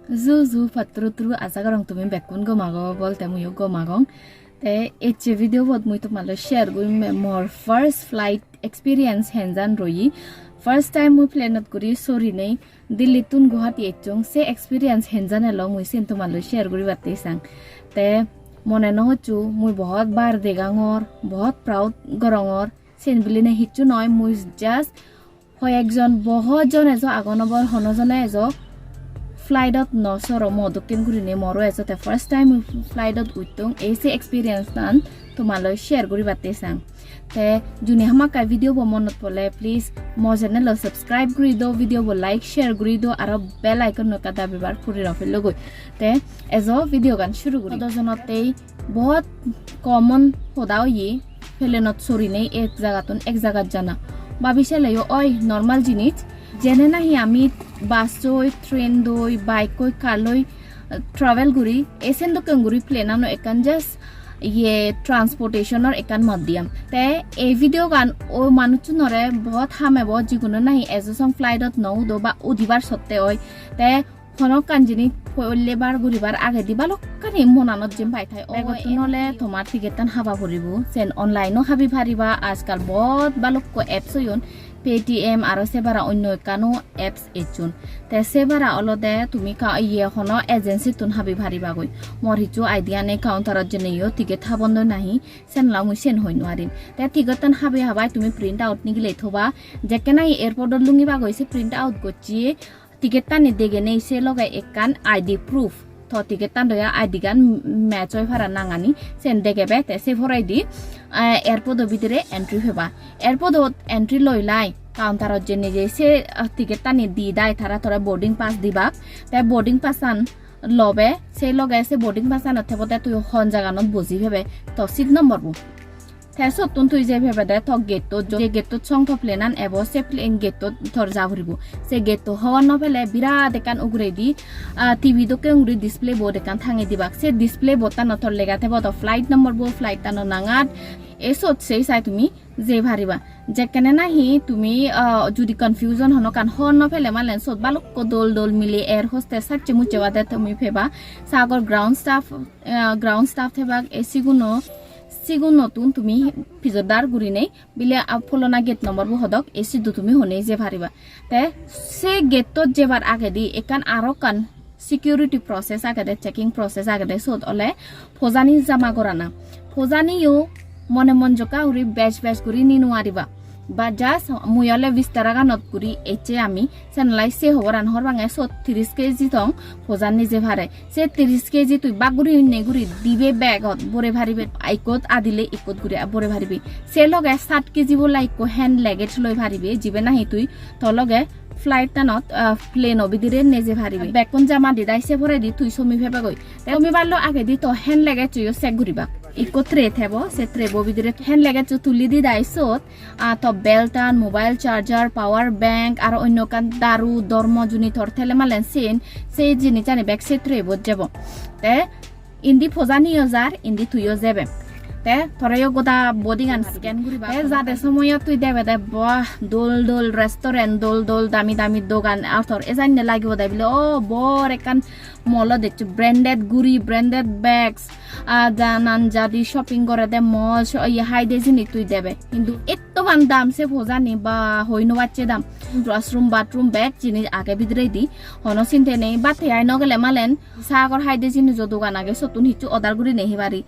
Zu patru azagarong tumi bekkun go mago bolte muyo go magong te eche video bot mui tumalo share gui more first flight experience henjan roi first time mui plane guri sori nei Delhi tun Guwahati echong se experience henjan elo mui sen tumalo share guri batte sang te mone no chu mui bahut bar degangor bahut proud gorongor sen biline hichu noy mui just hoy ekjon bahut jon ejo agonobor honojone ejo flightত নসর মদকিন গুরিনে মরো এজতে first time ফ্লাইটত উইতং এসে experience তান তোমালৈ শেয়ার করি বাতে সাং তে জুনি হামাকা ভিডিও ব মনত পলে প্লিজ মো চ্যানেল সাবস্ক্রাইব করি দো ভিডিও ব লাইক শেয়ার করি দো আর বেল আইকন নকা দাবিবার ফুরি রাফেল লগই তে এজো ভিডিও গান শুরু করি দজনতে বহুত কমন হোদাও ই ফেলেনত সরি নেই এক জায়গাত জানা ভাবিছেলাইও ওই নরমাল জিনিস যেনে নাহি আমি বাস দই ট্রেন দই বাইক কই কার লই ট্রাভেল করি এসেন তো কেঙ্গুরি প্লেনানো একান জাস্ট ইয়ে ট্রান্সপোর্টেশনের একান মাধ্যম তে এই ভিডিও গান ও মানুষজনরে বহুত হামে বহুত যিকোনো নাহি এজসং ফ্লাইটত নও দো বা উদিবার সত্তে হয় তে হনক কাঞ্জিনি পলেবার গুরিবার আগে দিবা লক্কানি মনানত জিম পাই থাই বেগত নলে তোমার টিকেটন হাবা পড়িব সেন অনলাইনও হাবি পারিবা আজকাল বহুত বালক্ক অ্যাপস হইন পেটিএম আর সেবারা অন্য কানো অ্যাপস এচুন তে সেবারা অলদে তুমি কা ইয়ে হনো এজেন্সি তুন হাবি ভারিবা গই মর হিচু আইডিয়া নে কাউন্টারত জেনেইও টিকেট হাবন্দ নাহি সেনলা মুই সেন হই নয়ারিন তে টিকেটন হাবি হাবাই তুমি প্রিন্ট আউট নিগিলে থবা যেকে নাই এয়ারপোর্টত লুঙ্গিবা গইছে প্রিন্ট আউট গচ্ছি টিকেট টানি দেগে নেই সে লগাই একান আইডি প্রুফ তো টিকেট টান দয়া আইডি গান ম্যাচ হয় ভাড়া নাঙানি সেন দেগেবে তে সে ভরাই দি এয়ারপোর্টর ভিতরে এন্ট্রি হবা এয়ারপোর্টত এন্ট্রি লইলাই কাউন্টারত যে নিজে সে টিকেট টানি দি দাই তারা তোরা বোর্ডিং পাস দিবা তে বোর্ডিং পাসান লবে সে লগাই সে বোর্ডিং পাসান অথবতে তুই হন জাগানত বজি ভেবে তো সিট নম্বর বু থেসত তুন তুই যে ভেবে দে তো গেট যে গেট সং তো প্লেনান এব সে প্লেন গেট থর যাবরিব সে গেট হওয়ার নফেলে বিরাট একান উগরে দি টিভি দকে উগরে ডিসপ্লে বোর্ড একান থাঙে দিবা সে ডিসপ্লে বোর্ডটা নথর লেগা থেব তো ফ্লাইট নম্বর বো ফ্লাইট টানো নাঙাত এসত সেই চাই তুমি যে ভারিবা যেকেনে নাহি তুমি যদি কনফিউজন হন কান হন নফেলে মালেন সত বালক দোল দোল মিলে এয়ার হোস্টেস সাচ্চে মুচে বাদে তুমি ফেবা সাগর গ্রাউন্ড স্টাফ থেবা সিগুন নতুন তুমি ফিজদার গুরি নেই বিলে ফলনা গেট নম্বর বু হদক এসি দু তুমি হনে যে ভারিবা তে সে গেটত যেবার আগে দি একান আরো কান সিকিউরিটি প্রসেস আগে দে চেকিং প্রসেস আগে দে সত অলে ফজানি জামা করানা ফজানিও মনে মন জকা উরি ব্যাচ গুরি নি নোয়ারিবা বা জাস মুয়লে বিস্তারা গানত গুরি এচে আমি সেনলাই সে হবরান হরবাঙে 30 কেজি থং ফজান নিজে ভারে সে 30 কেজি তুই বাগুরি নে গুরি দিবে ব্যাগত বরে ভারিবে আইকত আদিলে ইকত গুরি বরে ভারিবি সে লগে 7 কেজি বলা ইকো হ্যান্ড লেগেজ লই ভারিবে জিবে নাহি তুই তো লগে ফ্লাইট টানত প্লেন অবিদিরে নেজে ভারিবে বেকন জামা দিদাইছে ভরে দি তুই সমি ভেবা গই তুমি বারলো আগে দি তো হ্যান্ড লেগেজ তুইও চেক গুরিবা ইকো ট্রে থেব সে ট্রে ববিদিরে হ্যান্ড লেগেজ তুলি দি দাইছত তো বেলটান মোবাইল চার্জার পাওয়ার ব্যাংক আর অন্য কান দারু ধর্ম জুনি থর থেলে মালেন সেন সেই জিনিস জানি ব্যাগ সে ট্রে বত যাব তে ইন্দি ফজানিও যার ইন্দি তুইও যাবে তে থরাইও গোটা বডি গান স্ক্যান করিবা এ যাতে সময় তুই দেবে দে বাহ দোল রেস্টুরেন্ট দোল দামি দোকান আর তোর এ জানি লাগিব দে বলে ও বর একান মল দেখছো ব্র্যান্ডেড গুড়ি ব্র্যান্ডেড ব্যাগস জানান যদি শপিং করে দে মল হাই দে জিনিস তুই দেবে কিন্তু এত দাম সে ভোজানি বা হইনো বাচ্চে দাম ওয়াশরুম বাথরুম ব্যাগ জিনিস আগে ভিতরে দি হনো চিন্তে নেই বাতে আই নগলে মালেন সাগর হাই দে জিনিস দোকান আগে সতুন হিচু অর্ডার করি নেহি বাড়ি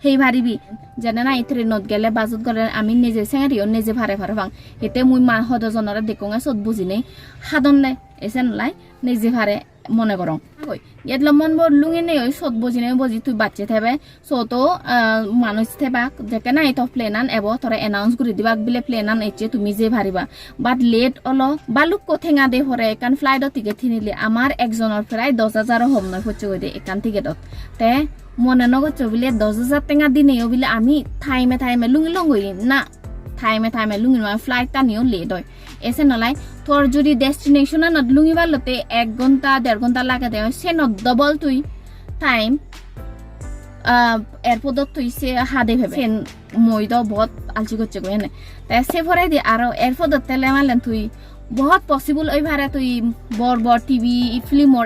সেই ভারিবি যেনে না ট্রেনত গেলে বাজত গেলে আমি নিজে চেঙারিও নিজে ভারে ভাং হেতে মুই মা সদজনরে দেখোঙে চত বুঝি নেই সাধন লাই এসে নলাই নিজে ভারে মনে করং ইয়াতলা মন বর লুঙে নেই ওই চত বুঝি নেই বুঝি তুই বাচ্চে থেবে চতো মানুষ থেবাক যেকে না এটা প্লেনান এব তোরা এনাউন্স করে দিবাক বিলে প্লেনান এচে তুমি যে ভারিবা বাট লেট অলো বালুক কোথেঙা দে ভরে একান ফ্লাইটত টিকেট থিনিলে আমার একজনের প্রায় 10,000 হম নয় হচ্ছে গই দে একান টিকেটত তে মনে নগর বিলে 10,000 টেঙা দিনেও বিলে আমি থাইমে লুঙি লঙ্গই না থাইমে লুঙি নয় ফ্লাইট টানিও লেট হয় এসে নলাই তোর যদি ডেস্টিনেশনে নত লুঙি বালতে 1 ঘন্টা 1.5 ঘন্টা লাগে দেয় সে নত ডবল তুই টাইম এয়ারপোর্টত তুই সে হাদে ভেবে সেন মই তো বহুত আলচি করছে গো এনে তাই সে ভরাই দি আর এয়ারপোর্টত তেলে মালেন তুই বহুত পসিবল ওই ভারে তুই বড় বড় টিভি ফিল্মর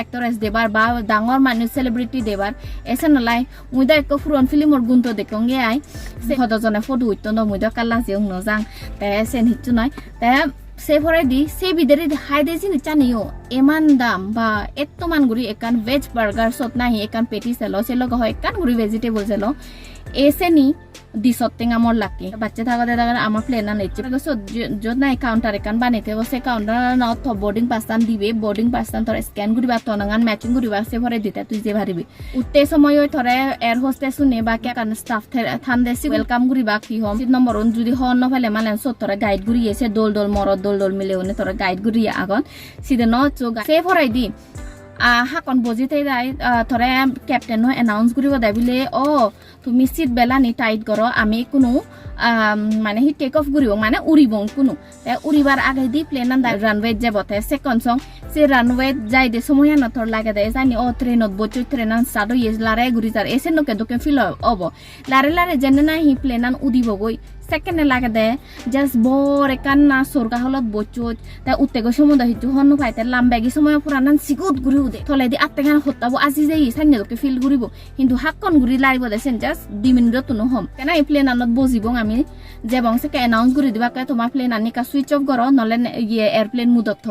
এক্টরেস দেবার বা ডাঙর মানুষ সেলিব্রিটি দেবার এসে নলাই মুইদা এক ফুরন ফিল্মর গুণতো দেখঙ্গে আই সে হদজনে ফটো হইতো ন মুইদা কাল্লা জিং নজাং তে সেন হিচ্ছু নয় তে সে ভরাই দি সে বিদেরি হাই দে জিনি চানিও এমান দাম বা এত্তো মান গুড়ি একান ভেজ বার্গার সত নাহি একান পেটি সেলো সে লগ হয় একান গুড়ি ভেজিটেবল সেলো এসে নি দিসত্তেং আমার লাকি বাচ্চা থাকাতে থাকা আমার প্লেন না নেচ্ছে যত নাই কাউন্টার একান বানাইতে সে কাউন্টার না বোর্ডিং পাস্তান দিবে বোর্ডিং পাস্তান তোর স্ক্যান করিবা তনাগান ম্যাচিং করিবা সে ভরে দিতে তুই যে ভারিবি উঠতে সময় থরে এয়ার হোস্টেস শুনে বা কে কারণ স্টাফ থানদেসি ওয়েলকাম করিবা কি হম সিট নম্বর যদি হন নফালে মানে সত তোরা গাইড ঘুরিয়েছে দোল দোল মরদ দোল দোল মিলে ওনে তোরা গাইড ঘুরিয়ে আগন সিদে ন চোখ সে ভরাই দি হাকন বজিতে যাই থরে ক্যাপ্টেন এনাউন্স করিব দেয় বলে ও তুমি সিট বেলা নি টাইট করো আমি কোনো মানে হি টেক অফ করিব মানে উড়িব কোনো উড়িবার আগে দি প্লেন রানওয়ে যাবতে সেকেন্ড সং সে রানওয়ে যাই দে সময় না তোর লাগে দেয় জানি ও ট্রেনত বচু ট্রেনান স্টার্ট হয়ে লারে ঘুরি যার এসে নকে দোকে ফিল হব লারে লারে জেনে না হি প্লেনান উদিব গই সেকেন্ডে লাগে দে জাস্ট বর একান না সরকা হলত বচুত তাই উত্তে গো সমুদ্র হিচু হনু পাইতে লাম্বেগি সময় পুরানান সিগুত ঘুরি উদে থলে দি আত্তে খান হতাবো আজি যাই সাইনে দোকে ফিল ঘুরিব কিন্তু হাক্কন ঘুরি লাইব দেছেন জাস্ট 2 মিনিট তুনো হম কেন এই প্লেন আনত বজিব আমি যে বংশে কে অ্যানাউন্স করে দিবা কে তোমার প্লেন আনি কা সুইচ অফ করো নলে ইয়ে এয়ারপ্লেন মুদত থ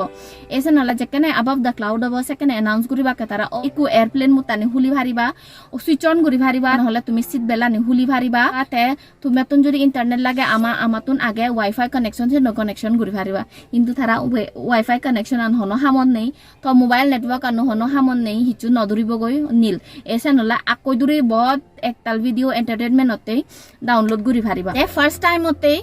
এসে নলে যে কেন আবাভ দা ক্লাউড অব সে কেন অ্যানাউন্স করিবা কে তারা ইকু এয়ারপ্লেন মুতানি হুলি ভারিবা ও সুইচ অন করি ভারিবা নহলে তুমি সিট বেলা নি হুলি ভারিবা তে তুমি তুন যদি ইন্টারনেট লাগে আমাতুন আগে ওয়াইফাই কানেকশন সে নো কানেকশন করি ভারিবা কিন্তু তারা ওয়াইফাই কানেকশন আন হনো হামন নেই তো মোবাইল নেটওয়ার্ক আন হনো হামন নেই হিচু নদুরিব গই নীল এসে নলে আকই দূরে বহুত একটাল ভিডিও এন্টারটেইনমেন্টতে ডাউনলোড করি ভারিবা এ ফার্স্ট টাইমতে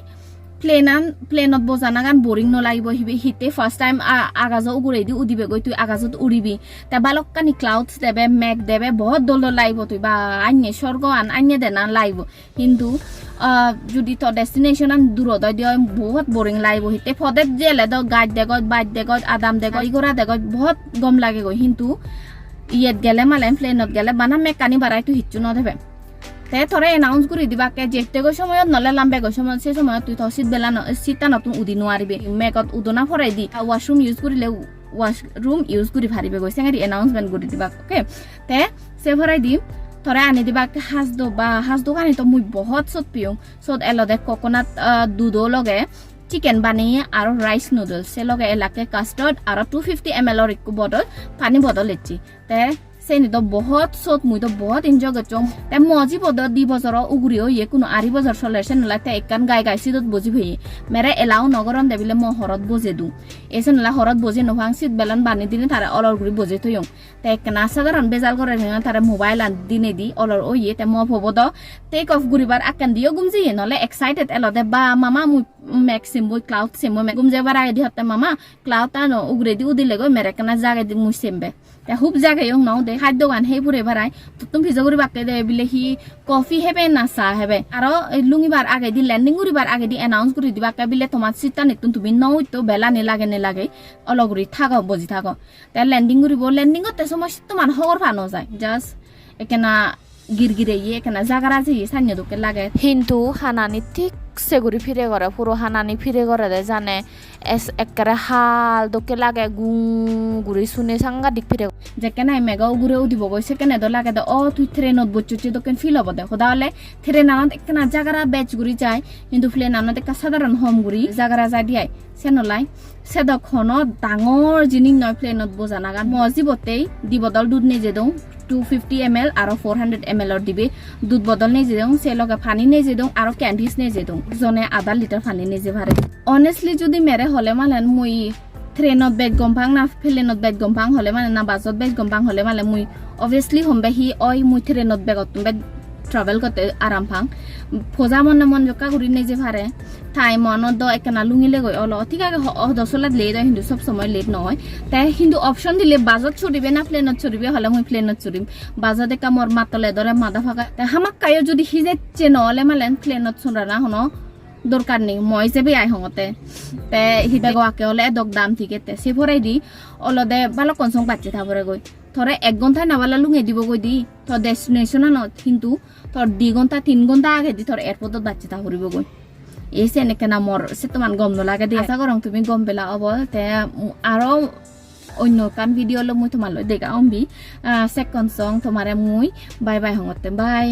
প্লেনত বজানা গান বোরিং নলাগিব হিতে ফার্স্ট টাইম আগাজ উগুড়াই দি উদিবে গই তুই আগাজত উড়িবি তে বালকানি ক্লাউডস দেবে মেঘ দেবে বহুত দল লাইব তুই বা আইনে স্বর্গ আইনে দেনা লাইব কিন্তু যদি তো ডেস্টিনেশন আন দূরত দিয়ে বহুত বোরিং লাইব হিতে ফদেত জেলে দ গাইড দেগত বাইট দেগত আদাম দেগত ইগোরা দেগত বহুত গম লাগে গই কিন্তু ইয়েত গেলে মালে প্লেনত গেলে বানা মেকানি বাড়াই তুই হিচ্ছু নদেবে তে থরে এনাউন্স কৰি দিবা কে যেতে গো সময়ত নলে লাম্বে গো সময় সে সময় তুই তো সিট বেলা সিটটা নতুন উদি নোৱাৰিবে মেকত উদনা ফৰাই দি ওয়াশরুম ইউজ কৰিলে ওয়াশরুম ইউজ কৰি ভাৰিবে গৈ সেঙ্গাৰি এনাউন্সমেন্ট কৰি দিবা ওকে তে সে ফৰাই দি থরে আনি দিবা কে হাজদো কানি তো মুই বহুত সত পিও সত এলদে কোকোনাট দুধো লগে চিকেন বানিয়ে আর রাইস নুডলস সে লগে এলাকে কাস্টার্ড আর 250 ml এর একটু বটল পানি বটল লেচি তে সেনি তো বহুত সত মুই তো বহুত এনজয় করছং তে মজি পদ দি বছর উগুরিও ইয়ে কোনো আরি বছর চলে সে নলাতে একান গাই সিদত বজি ভই মেরে এলাও নগরন দেবিলে ম হরত বজে দু এসে নলা হরত বজে নভাং সিট বেলান বানি দিনে তারা অলর গুড়ি বজে থইং তে একনা সাধারণ বেজাল করে তারা মোবাইল আন দিনে দি অলর ও ইয়ে তে ম ভবদ টেক অফ গুরিবার আকান দিও গুমজি নলে এক্সাইটেড এলদে বা মামা মুই ম্যাক্সিম বই ক্লাউড সেমো গুমজে বার আই দি হতে মামা ক্লাউড তা উগরে দি উদিলে গো মেরে কেনা জাগে দি মুই সেমবে তে খুব জাগে ইং নাও দে খাদ্য গান সেইবোৰে ভাৰাই তুম ভিজা কৰি বাকে দে বিলে হি কফি হেবে না চাহ হেবে আৰু লুঙিবাৰ আগে দি ল্যান্ডিং কৰিবাৰ আগে দি এনাউন্স কৰি দিবা কে বিলে তোমার সিটটা নিতুন তুমি নও তো বেলা নেলাগে অলগুৰি থাকো বজি থাকো তে ল্যান্ডিং কৰিব ল্যান্ডিং করতে সময় তোমার হগর ফানো যায় জাস্ট একেনা গিরগিরে ইয়ে একেনা জাগারা যে সান্য দোকে লাগে কিন্তু হানানি ঠিক সেগুড়ি ফিরে করে পুরো হানানি ফিরে করে দে জানে একবারে হাল দোকে লাগে গুড়ি শুনে সাংঘাতিক ফিরে যেখানে মেগাও ঘুরেও দিব গই সেখানে তো লাগে দে ও তুই ট্রেনত বচ্চুচি দোকেন ফিল হব দেখো তাহলে ট্রেন আনত একখানা জাগারা বেচ ঘুরি যায় কিন্তু প্লেন আনত একটা সাধারণ হোম ঘুরি জাগারা যায় দিয়াই সে নলাই সে দখন ডাঙর জিনিস নয় প্লেনত বোঝানা গান মজিবতেই দি বদল দুধ নিজে দৌ 250 ml আর 400 ml দিবে দুধ বদল নেই যেদং সে লগে পানি নেই যেদং আর ক্যান্ডিস নেই যেদং জনে আধা লিটার পানি নেই যে ভারে অনেস্টলি যদি মেরে হলে মালেন মুই ট্রেনত বেগ গম্পাং না প্লেনত বেগ গম্পাং হলে মানে না বাসত বেগ গম্পাং হলে মানে মুই অবভিয়াসলি হমবে হি ওই মুই ট্রেনত বেগত তুমি ট্রাভেল করতে আরাম পাং ফোজা মন জকা ঘুরি নেই যে ভারে ঠাই মনত একনা লুঙিলে গই অল ঠিক আছে দশলাত লেট হয় কিন্তু সব সময় লেট নহয় তাই কিন্তু অপশন দিলে বাজত চড়িবে না প্লেনত চড়িবে হলে মই প্লেনত চড়িম বাজত একা মোর মাতলে ধরে মাথা ফাঁকা তাই হামাক কায়ো যদি হিজে চেনলে মালেন প্লেনত চড়া না হনো দরকার নেই মই যাবি আই হঙতে তে হিবে গোয়াকে হলে দক দাম ঠিকেতে সে ভরাই দি অলদে ভালো কনসং বাচ্চা থাবরে গই থরে 1 ঘন্টা নাবালা লুঙে দিব গই দি তোর ডেস্টিনেশন ন কিন্তু তোর 2 ঘন্টা 3 ঘন্টা আগে দি তোর এয়ারপোর্টত বাচ্চা থাবরিব গই এই সেনে কেনা মর সে তোমার গম ন লাগে দিয়ে আশা করং তুমি গম পেলা অবল তে আরো অন্য কান ভিডিও লো মুই তোমার দেখা অম্বি সেকন্ড সং তোমারে মুই বাই বাই হঙতে বাই